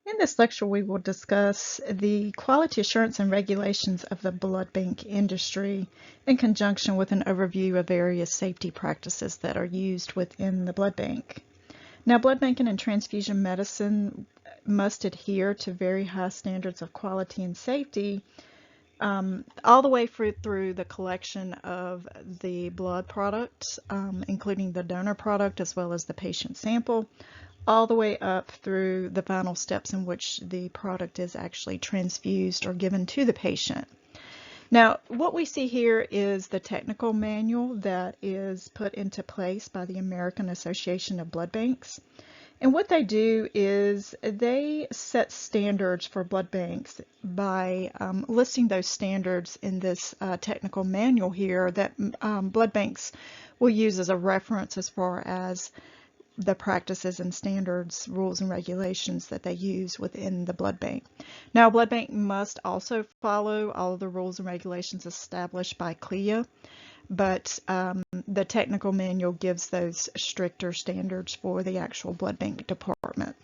In this lecture, we will discuss the quality assurance and regulations of the blood bank industry in conjunction with an overview of various safety practices that are used within the blood bank. Now, blood banking and transfusion medicine must adhere to very high standards of quality and safety, all the way through the collection of the blood product, including the donor product as well as the patient sample, all the way up through the final steps in which the product is actually transfused or given to the patient. Now, what we see here is the technical manual that is put into place by the American Association of Blood Banks. And what they do is they set standards for blood banks by listing those standards in this technical manual here that blood banks will use as a reference as far as the practices and standards, rules and regulations that they use within the blood bank. Now, a blood bank must also follow all of the rules and regulations established by CLIA, but the technical manual gives those stricter standards for the actual blood bank department.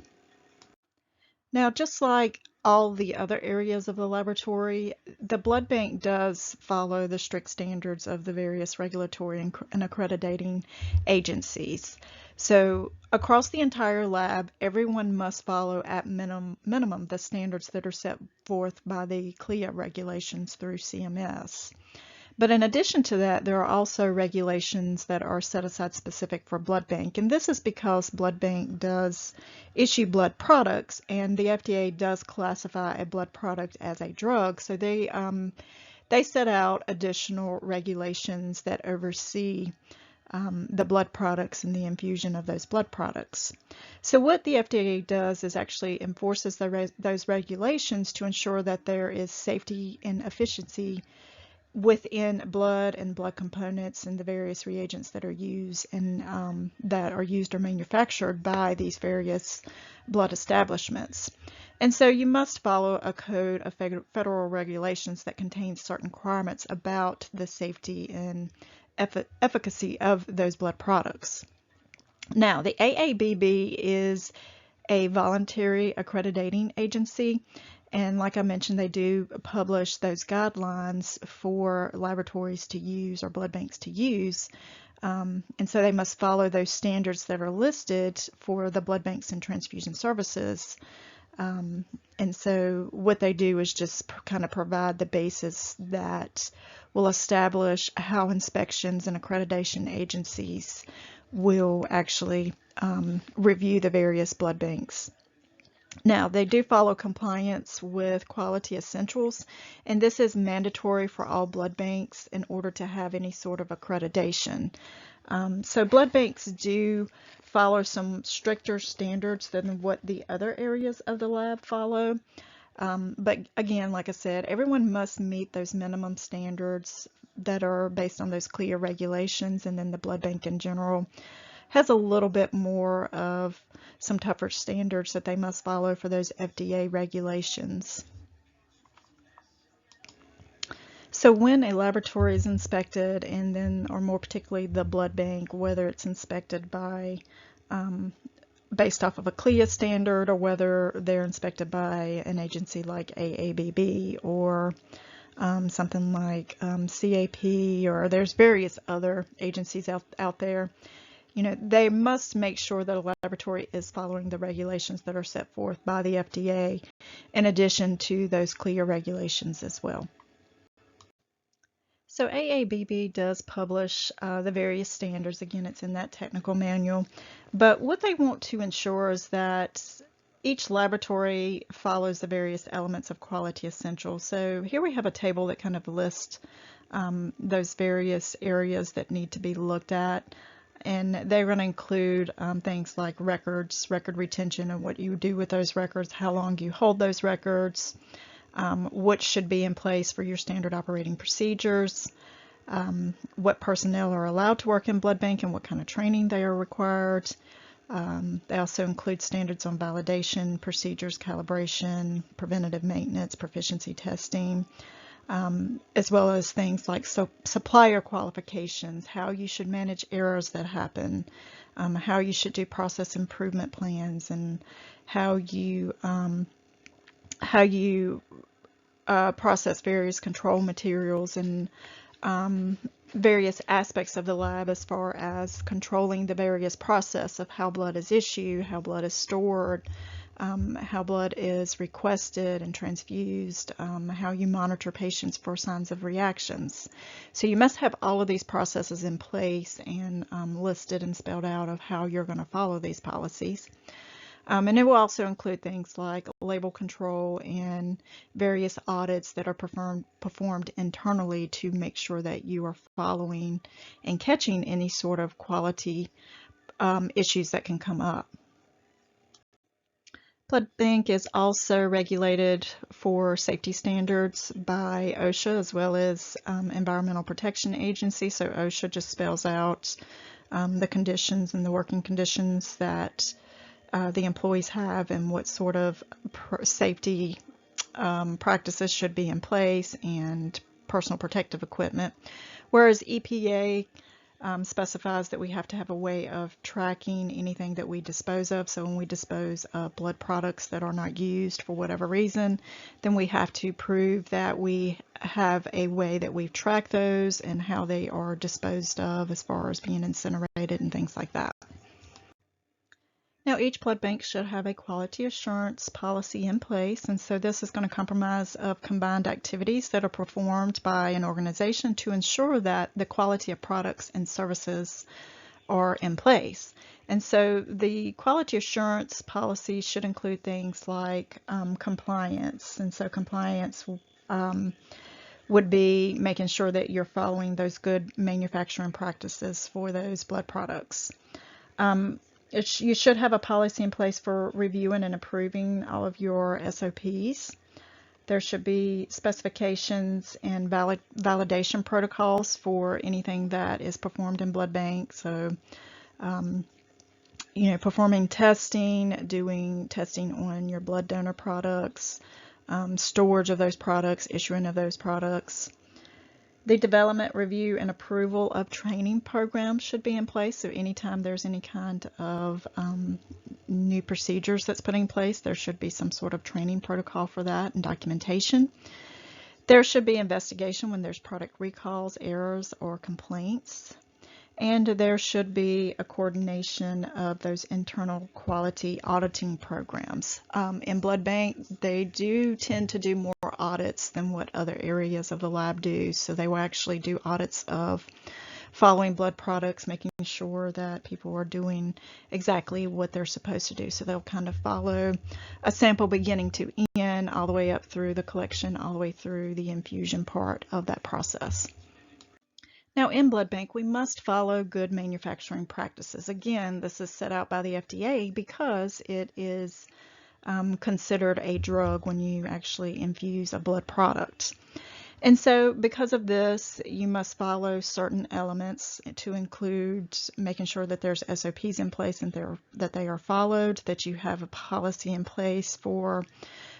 Now, just like all the other areas of the laboratory, the blood bank does follow the strict standards of the various regulatory and accrediting agencies. So across the entire lab, everyone must follow at minimum the standards that are set forth by the CLIA regulations through CMS. But in addition to that, there are also regulations that are set aside specific for blood bank. And this is because blood bank does issue blood products, and the FDA does classify a blood product as a drug. So they set out additional regulations that oversee the blood products and the infusion of those blood products. So what the FDA does is actually enforces those regulations to ensure that there is safety and efficiency within blood and blood components and the various reagents that are used and that are used or manufactured by these various blood establishments. And so you must follow a code of federal regulations that contains certain requirements about the safety and efficacy of those blood products. Now, the AABB is a voluntary accrediting agency, and like I mentioned, they do publish those guidelines for laboratories to use or blood banks to use. And so they must follow those standards that are listed for the blood banks and transfusion services. And so what they do is just kind of provide the basis that will establish how inspections and accreditation agencies will actually review the various blood banks. Now, they do follow compliance with quality essentials, and this is mandatory for all blood banks in order to have any sort of accreditation. So blood banks do follow some stricter standards than what the other areas of the lab follow. But again, like I said, everyone must meet those minimum standards that are based on those CLIA regulations, and then the blood bank in general has a little bit more of some tougher standards that they must follow for those FDA regulations. So when a laboratory is inspected, and then, or more particularly the blood bank, whether it's inspected by based off of a CLIA standard, or whether they're inspected by an agency like AABB or something like CAP, or there's various other agencies out there, you know, they must make sure that a laboratory is following the regulations that are set forth by the FDA, in addition to those CLIA regulations as well. So AABB does publish the various standards. Again, it's in that technical manual. But what they want to ensure is that each laboratory follows the various elements of quality essentials. So here we have a table that kind of lists those various areas that need to be looked at. And they're going to include things like records, record retention, and what you do with those records, how long you hold those records, what should be in place for your standard operating procedures, what personnel are allowed to work in blood bank and what kind of training they are required. They also include standards on validation, procedures, calibration, preventative maintenance, proficiency testing. as well as things like supplier qualifications, how you should manage errors that happen, how you should do process improvement plans, and how you process various control materials and various aspects of the lab as far as controlling the various process of how blood is issued, how blood is stored, how blood is requested and transfused, how you monitor patients for signs of reactions. So you must have all of these processes in place and listed and spelled out of how you're going to follow these policies. And it will also include things like label control and various audits that are performed internally to make sure that you are following and catching any sort of quality issues that can come up. Blood bank is also regulated for safety standards by OSHA as well as Environmental Protection Agency. So OSHA just spells out the conditions and the working conditions that the employees have and what sort of safety practices should be in place and personal protective equipment. Whereas EPA specifies that we have to have a way of tracking anything that we dispose of. So when we dispose of blood products that are not used for whatever reason, then we have to prove that we have a way that we've tracked those and how they are disposed of as far as being incinerated and things like that. Now, each blood bank should have a quality assurance policy in place, and so this is going to comprise of combined activities that are performed by an organization to ensure that the quality of products and services are in place. And so the quality assurance policy should include things like compliance, and so compliance would be making sure that you're following those good manufacturing practices for those blood products. You should have a policy in place for reviewing and approving all of your SOPs. There should be specifications and validation protocols for anything that is performed in blood banks. So, performing testing, doing testing on your blood donor products, storage of those products, issuing of those products. The development, review, and approval of training programs should be in place. So anytime there's any kind of new procedures that's put in place, there should be some sort of training protocol for that and documentation. There should be investigation when there's product recalls, errors, or complaints. And there should be a coordination of those internal quality auditing programs. In blood bank, they do tend to do more audits than what other areas of the lab do. So they will actually do audits of following blood products, making sure that people are doing exactly what they're supposed to do. So they'll kind of follow a sample beginning to end, all the way up through the collection, all the way through the infusion part of that process. Now, in blood bank, we must follow good manufacturing practices. Again, this is set out by the FDA because it is considered a drug when you actually infuse a blood product. And so because of this, you must follow certain elements to include making sure that there's SOPs in place and that they are followed, that you have a policy in place for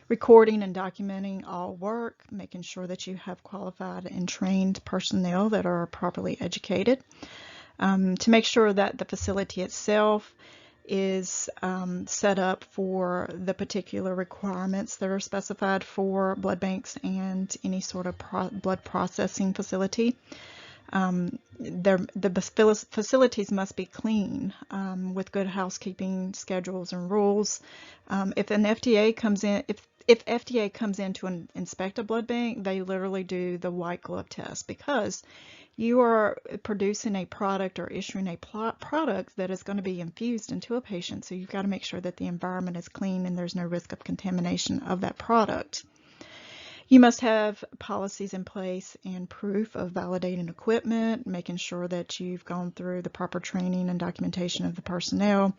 recording and documenting all work, making sure that you have qualified and trained personnel that are properly educated, to make sure that the facility itself is set up for the particular requirements that are specified for blood banks and any sort of blood processing facility. The facilities must be clean with good housekeeping schedules and rules. If FDA comes in to inspect a blood bank, they literally do the white glove test because you are producing a product or issuing a product that is going to be infused into a patient. So you've got to make sure that the environment is clean and there's no risk of contamination of that product. You must have policies in place and proof of validating equipment, making sure that you've gone through the proper training and documentation of the personnel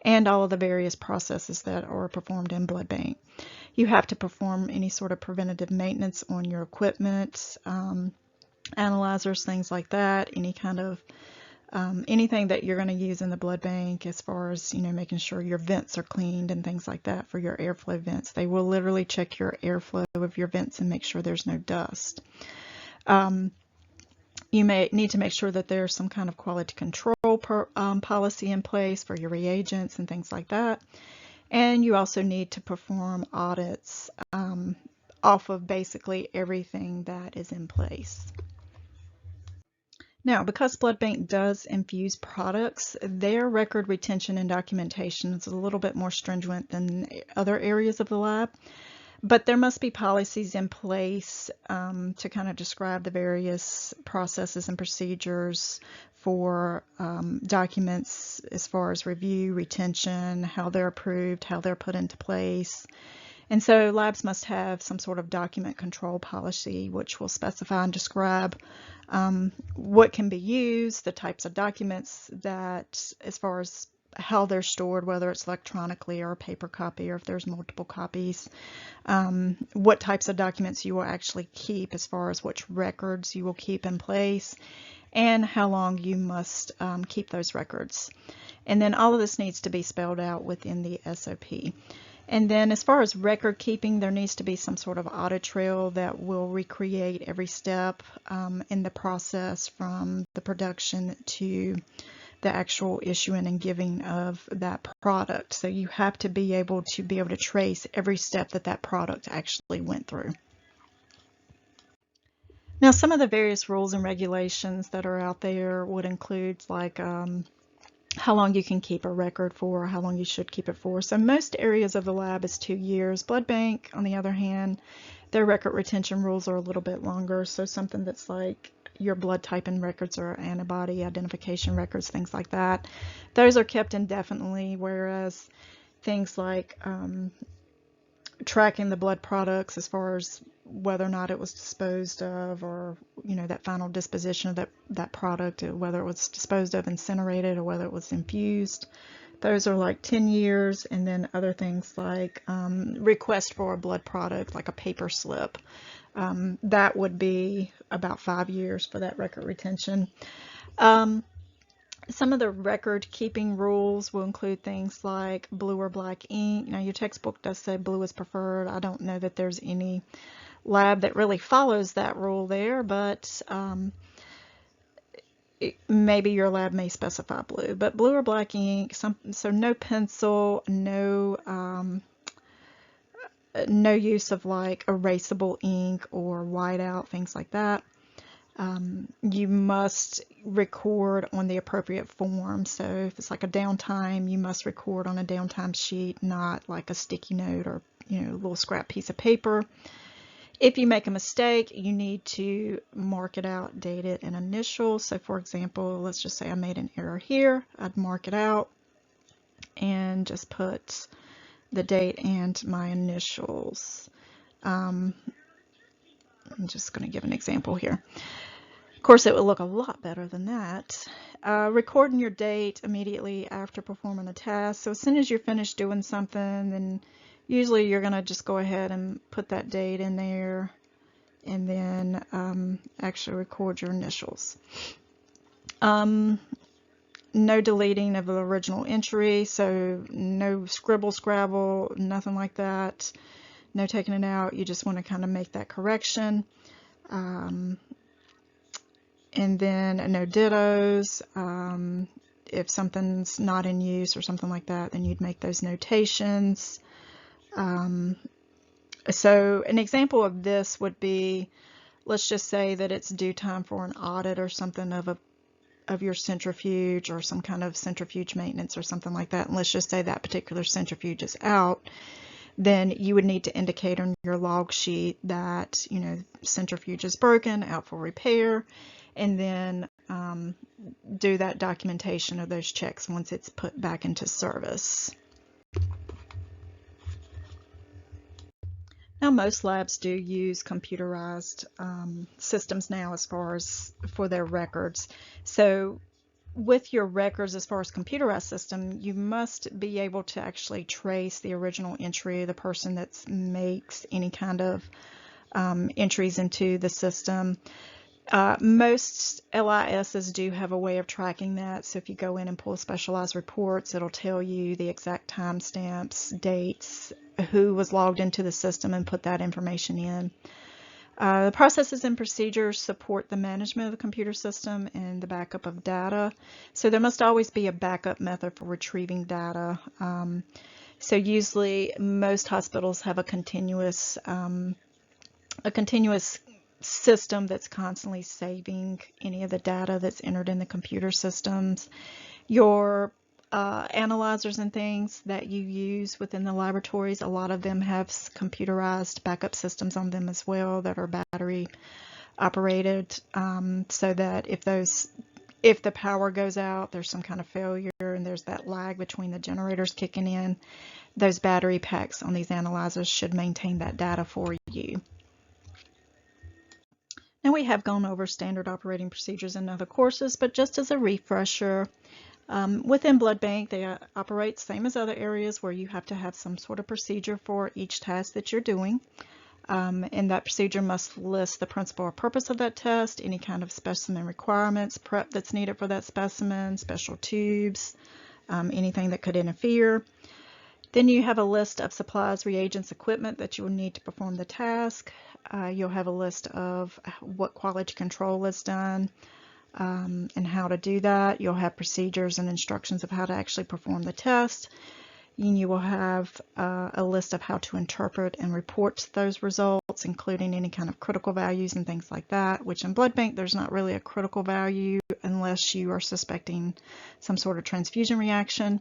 and all of the various processes that are performed in blood bank. You have to perform any sort of preventative maintenance on your equipment, analyzers, things like that, any kind of anything that you're going to use in the blood bank as far as, making sure your vents are cleaned and things like that for your airflow vents. They will literally check your airflow of your vents and make sure there's no dust. You may need to make sure that there's some kind of quality control policy in place for your reagents and things like that. And you also need to perform audits off of basically everything that is in place. Now, because blood bank does infuse products, their record retention and documentation is a little bit more stringent than other areas of the lab. But there must be policies in place to kind of describe the various processes and procedures for documents as far as review, retention, how they're approved, how they're put into place. And so labs must have some sort of document control policy which will specify and describe what can be used, the types of documents that, as far as how they're stored, whether it's electronically or a paper copy or if there's multiple copies, what types of documents you will actually keep as far as which records you will keep in place, and how long you must keep those records. And then all of this needs to be spelled out within the SOP. And then as far as record keeping, there needs to be some sort of audit trail that will recreate every step in the process from the production to the actual issuing and giving of that product. So you have to be able to trace every step that that product actually went through. Now, some of the various rules and regulations that are out there would include like how long you can keep a record for, how long you should keep it for. So most areas of the lab is 2 years. Blood bank, on the other hand, their record retention rules are a little bit longer. So something that's like your blood type and records or antibody identification records, things like that, those are kept indefinitely, whereas things like tracking the blood products as far as whether or not it was disposed of, or that final disposition of that product, whether it was disposed of, incinerated, or whether it was infused, those are like 10 years. And then other things like request for a blood product, like a paper slip, that would be about 5 years for that record retention. Some of the record keeping rules will include things like blue or black ink. Now, your textbook does say blue is preferred. I don't know that there's any lab that really follows that rule there, but maybe your lab may specify blue. But blue or black ink, so no pencil, no use of like erasable ink or whiteout, things like that. You must record on the appropriate form. So if it's like a downtime, you must record on a downtime sheet, not like a sticky note or a little scrap piece of paper. If you make a mistake, you need to mark it out, date it, and initial. So for example, let's just say I made an error here. I'd mark it out and just put the date and my initials. I'm just going to give an example here. Of course, it would look a lot better than that. Recording your date immediately after performing a task. So as soon as you're finished doing something, then usually you're going to just go ahead and put that date in there and then actually record your initials. No deleting of the original entry, so no scribble, scrabble, nothing like that. No taking it out. You just want to kind of make that correction. And then no dittos. If something's not in use or something like that, then you'd make those notations. So an example of this would be, let's just say that it's due time for an audit or something of your centrifuge or some kind of centrifuge maintenance or something like that. And let's just say that particular centrifuge is out. Then you would need to indicate on your log sheet that, centrifuge is broken, out for repair, and then do that documentation of those checks once it's put back into service. Now, most labs do use computerized systems now as far as for their records. So with your records, as far as computerized system, you must be able to actually trace the original entry, the person that makes any kind of entries into the system. Most LISs do have a way of tracking that, so if you go in and pull specialized reports, it'll tell you the exact timestamps, dates, who was logged into the system, and put that information in. The processes and procedures support the management of the computer system and the backup of data, so there must always be a backup method for retrieving data. So usually most hospitals have a continuous system that's constantly saving any of the data that's entered in the computer systems. Your analyzers and things that you use within the laboratories, a lot of them have computerized backup systems on them as well that are battery operated, so that if the power goes out, there's some kind of failure and there's that lag between the generators kicking in, those battery packs on these analyzers should maintain that data for you. Now, we have gone over standard operating procedures in other courses, but just as a refresher, within blood bank, they operate same as other areas where you have to have some sort of procedure for each task that you're doing. And that procedure must list the principle or purpose of that test, any kind of specimen requirements, prep that's needed for that specimen, special tubes, anything that could interfere. Then you have a list of supplies, reagents, equipment that you will need to perform the task. You'll have a list of what quality control is done and how to do that. You'll have procedures and instructions of how to actually perform the test. And you will have a list of how to interpret and report those results, including any kind of critical values and things like that, which in blood bank there's not really a critical value unless you are suspecting some sort of transfusion reaction.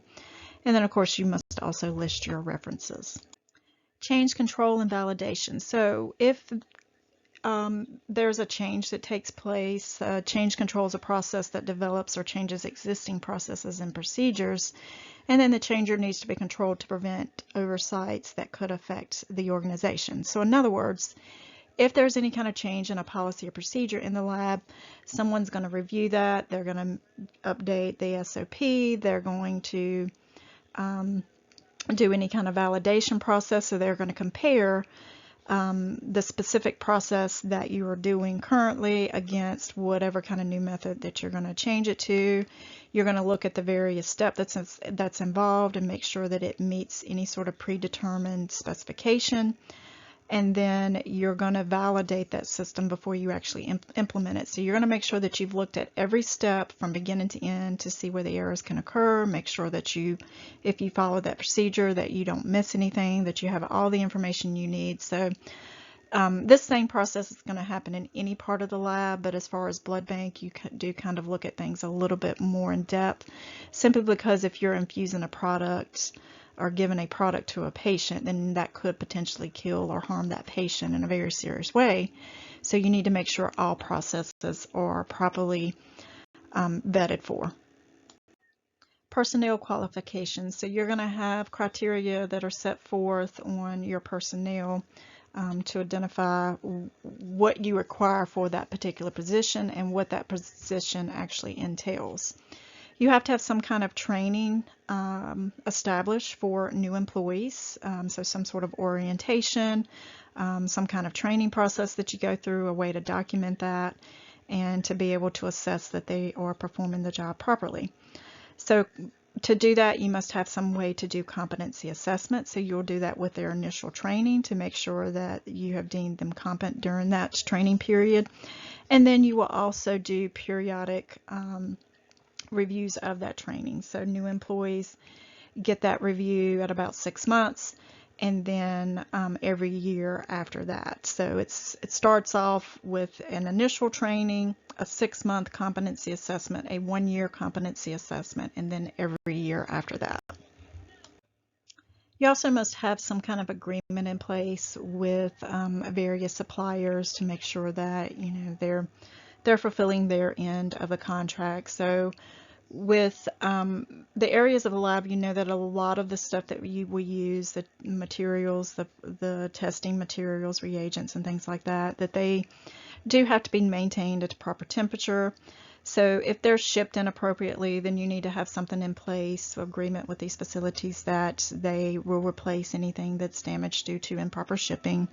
And then, of course, you must also list your references. Change control and validation. So if there's a change that takes place, change control is a process that develops or changes existing processes and procedures, and then the changer needs to be controlled to prevent oversights that could affect the organization. So in other words, if there's any kind of change in a policy or procedure in the lab, someone's going to review that, they're going to update the SOP, they're going to do any kind of validation process, so they're going to compare the specific process that you are doing currently against whatever kind of new method that you're going to change it to. You're going to look at the various steps that's involved and make sure that it meets any sort of predetermined specification. And then you're going to validate that system before you actually implement it. So you're going to make sure that you've looked at every step from beginning to end to see where the errors can occur. Make sure that if you follow that procedure, that you don't miss anything, that you have all the information you need. So this same process is going to happen in any part of the lab, but as far as blood bank, you do kind of look at things a little bit more in depth, simply because if you're infusing a product or giving a product to a patient, then that could potentially kill or harm that patient in a very serious way. So you need to make sure all processes are properly vetted for. Personnel qualifications. So you're going to have criteria that are set forth on your personnel to identify what you require for that particular position and what that position actually entails. You have to have some kind of training established for new employees, so some sort of orientation, some kind of training process that you go through, a way to document that, and to be able to assess that they are performing the job properly. So to do that, you must have some way to do competency assessment. So you'll do that with their initial training to make sure that you have deemed them competent during that training period. And then you will also do periodic reviews of that training. So new employees get that review at about 6 months, and then every year after that. So it starts off with an initial training, a 6-month competency assessment, a 1-year competency assessment, and then every year after that. You also must have some kind of agreement in place with various suppliers to make sure that they're fulfilling their end of the contract. So with the areas of the lab, that a lot of the stuff that we use, the materials, the testing materials, reagents, and things like that, that they do have to be maintained at a proper temperature. So if they're shipped inappropriately, then you need to have something in place, agreement with these facilities that they will replace anything that's damaged due to improper shipping.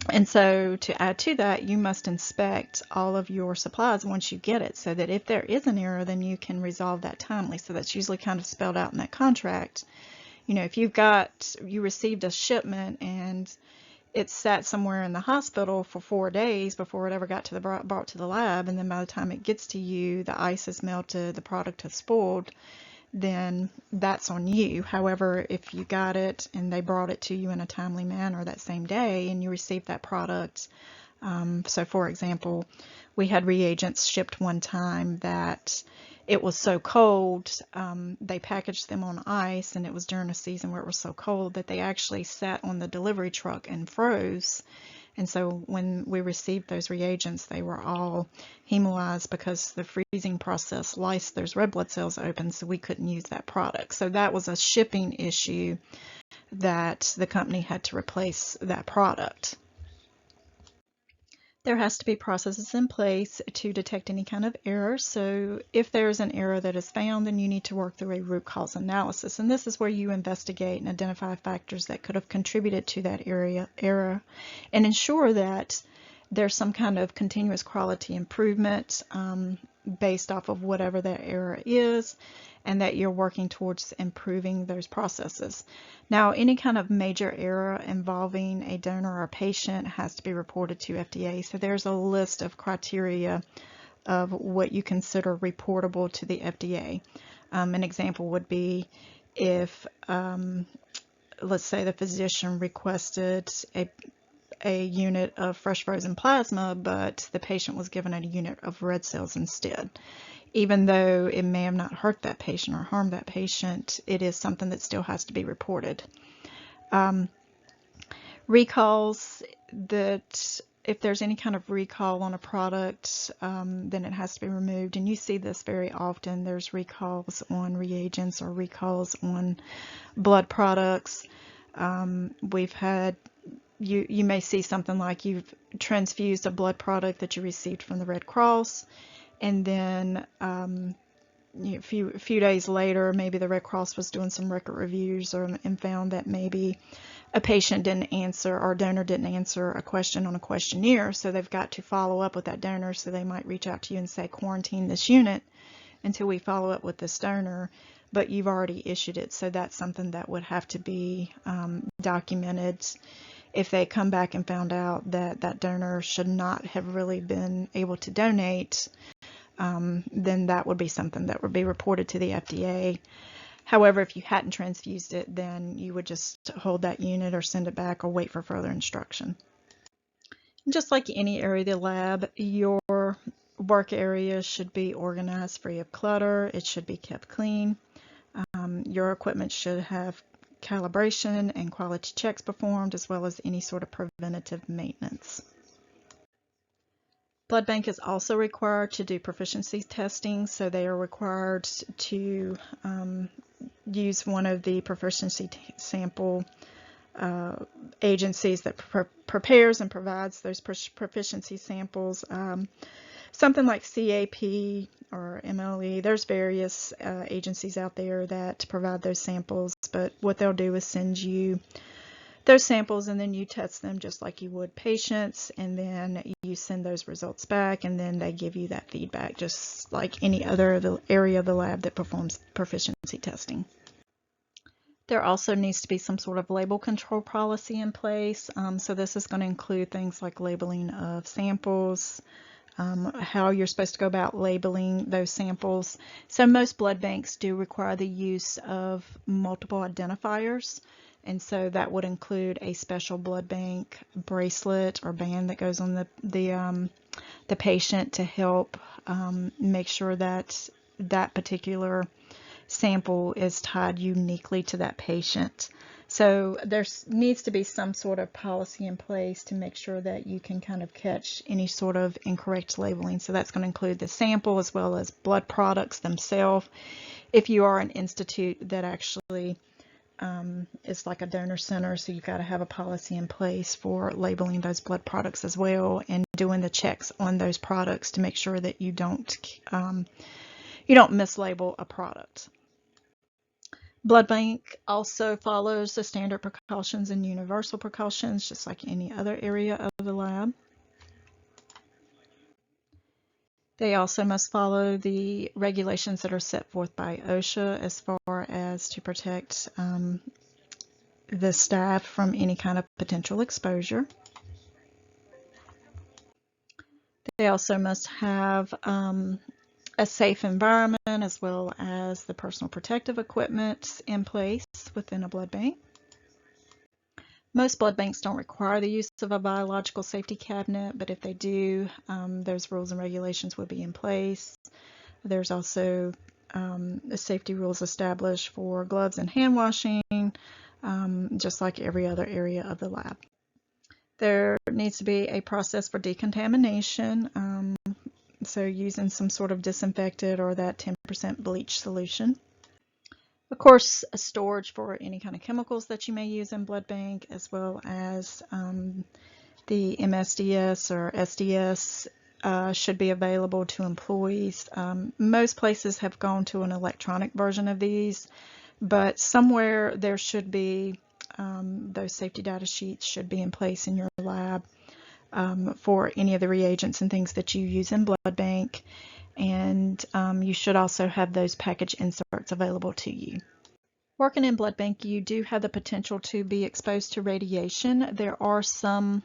And so to add to that, you must inspect all of your supplies once you get it, so that if there is an error, then you can resolve that timely. So that's usually kind of spelled out in that contract. You know, if you received a shipment and it sat somewhere in the hospital for 4 days before it ever got to the brought to the lab, and then by the time it gets to you, the ice is melted, the product has spoiled, then that's on you. However, if you got it and they brought it to you in a timely manner that same day and you received that product, so for example, we had reagents shipped one time that it was so cold, they packaged them on ice, and it was during a season where it was so cold that they actually sat on the delivery truck and froze. And so when we received those reagents, they were all hemolyzed because the freezing process lysed those red blood cells open, so we couldn't use that product. So that was a shipping issue that the company had to replace that product. There has to be processes in place to detect any kind of error. So if there's an error that is found, then you need to work through a root cause analysis. And this is where you investigate and identify factors that could have contributed to that error and ensure that there's some kind of continuous quality improvement based off of whatever that error is, and that you're working towards improving those processes. Now, any kind of major error involving a donor or a patient has to be reported to FDA. So there's a list of criteria of what you consider reportable to the FDA. An example would be if, let's say, the physician requested a unit of fresh frozen plasma, but the patient was given a unit of red cells instead. Even though it may have not hurt that patient or harmed that patient, it is something that still has to be reported. Recalls, that if there's any kind of recall on a product, then it has to be removed. And you see this very often. There's recalls on reagents or recalls on blood products. We've had you may see something like you've transfused a blood product that you received from the Red Cross, and then a few days later, maybe the Red Cross was doing some record reviews and found that maybe a patient didn't answer, or a donor didn't answer a question on a questionnaire, so they've got to follow up with that donor. So they might reach out to you and say, quarantine this unit until we follow up with this donor, but you've already issued it. So that's something that would have to be documented. If they come back and found out that that donor should not have really been able to donate, then that would be something that would be reported to the FDA. However, if you hadn't transfused it, then you would just hold that unit or send it back or wait for further instruction. Just like any area of the lab, your work area should be organized, free of clutter. It should be kept clean. Your equipment should have calibration and quality checks performed, as well as any sort of preventative maintenance. Blood bank is also required to do proficiency testing, so they are required to use one of the proficiency sample agencies that prepares and provides those proficiency samples. Something like CAP or MLE, there's various agencies out there that provide those samples, but what they'll do is send you those samples, and then you test them just like you would patients, and then you send those results back, and then they give you that feedback just like any other area of the lab that performs proficiency testing. There also needs to be some sort of label control policy in place. So this is going to include things like labeling of samples, how you're supposed to go about labeling those samples. So most blood banks do require the use of multiple identifiers, and so that would include a special blood bank bracelet or band that goes on the patient to help make sure that that particular sample is tied uniquely to that patient. So there needs to be some sort of policy in place to make sure that you can kind of catch any sort of incorrect labeling. So that's going to include the sample as well as blood products themselves. If you are an institute that actually is like a donor center, so you've got to have a policy in place for labeling those blood products as well, and doing the checks on those products to make sure that you don't mislabel a product. Blood bank also follows the standard precautions and universal precautions, just like any other area of the lab. They also must follow the regulations that are set forth by OSHA as far as to protect the staff from any kind of potential exposure. They also must have a safe environment as well as the personal protective equipment in place within a blood bank. Most blood banks don't require the use of a biological safety cabinet, but if they do, those rules and regulations will be in place. There's also the safety rules established for gloves and hand washing, just like every other area of the lab. There needs to be a process for decontamination, so using some sort of disinfectant or that 10% bleach solution. Of course, a storage for any kind of chemicals that you may use in blood bank, as well as the MSDS or SDS should be available to employees. Most places have gone to an electronic version of these, but somewhere there should be those safety data sheets should be in place in your lab for any of the reagents and things that you use in blood bank. And you should also have those package inserts available to you. Working in blood bank, you do have the potential to be exposed to radiation. There are some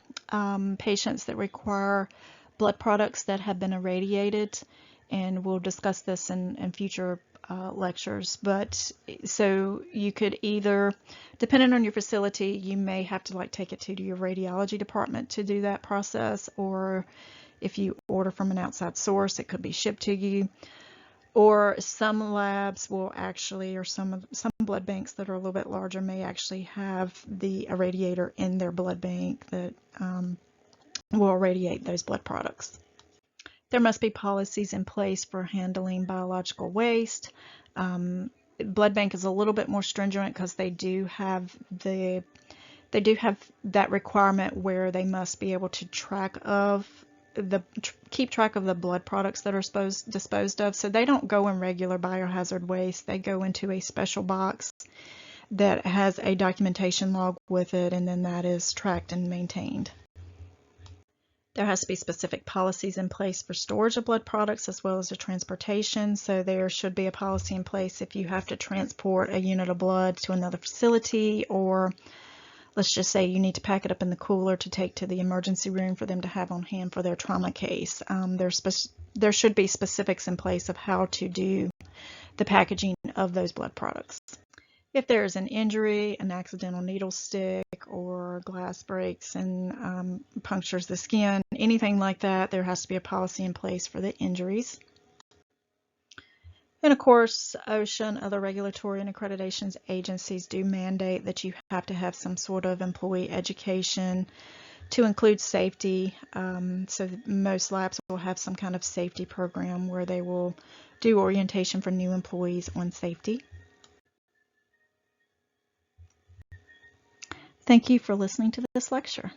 patients that require blood products that have been irradiated, and we'll discuss this in future lectures. But so you could either, depending on your facility, you may have to take it to your radiology department to do that process, or if you order from an outside source, it could be shipped to you. Or some labs will actually, or some blood banks that are a little bit larger may actually have the irradiator in their blood bank that will irradiate those blood products. There must be policies in place for handling biological waste. Blood bank is a little bit more stringent because they do have that requirement where they must be able to keep track of the blood products that are disposed of. So they don't go in regular biohazard waste. They go into a special box that has a documentation log with it, and then that is tracked and maintained. There has to be specific policies in place for storage of blood products as well as the transportation. So there should be a policy in place if you have to transport a unit of blood to another facility, or let's just say you need to pack it up in the cooler to take to the emergency room for them to have on hand for their trauma case. There should be specifics in place of how to do the packaging of those blood products. If there is an injury, an accidental needle stick, or glass breaks and punctures the skin, anything like that, there has to be a policy in place for the injuries. And of course, OSHA and other regulatory and accreditations agencies do mandate that you have to have some sort of employee education to include safety. So most labs will have some kind of safety program where they will do orientation for new employees on safety. Thank you for listening to this lecture.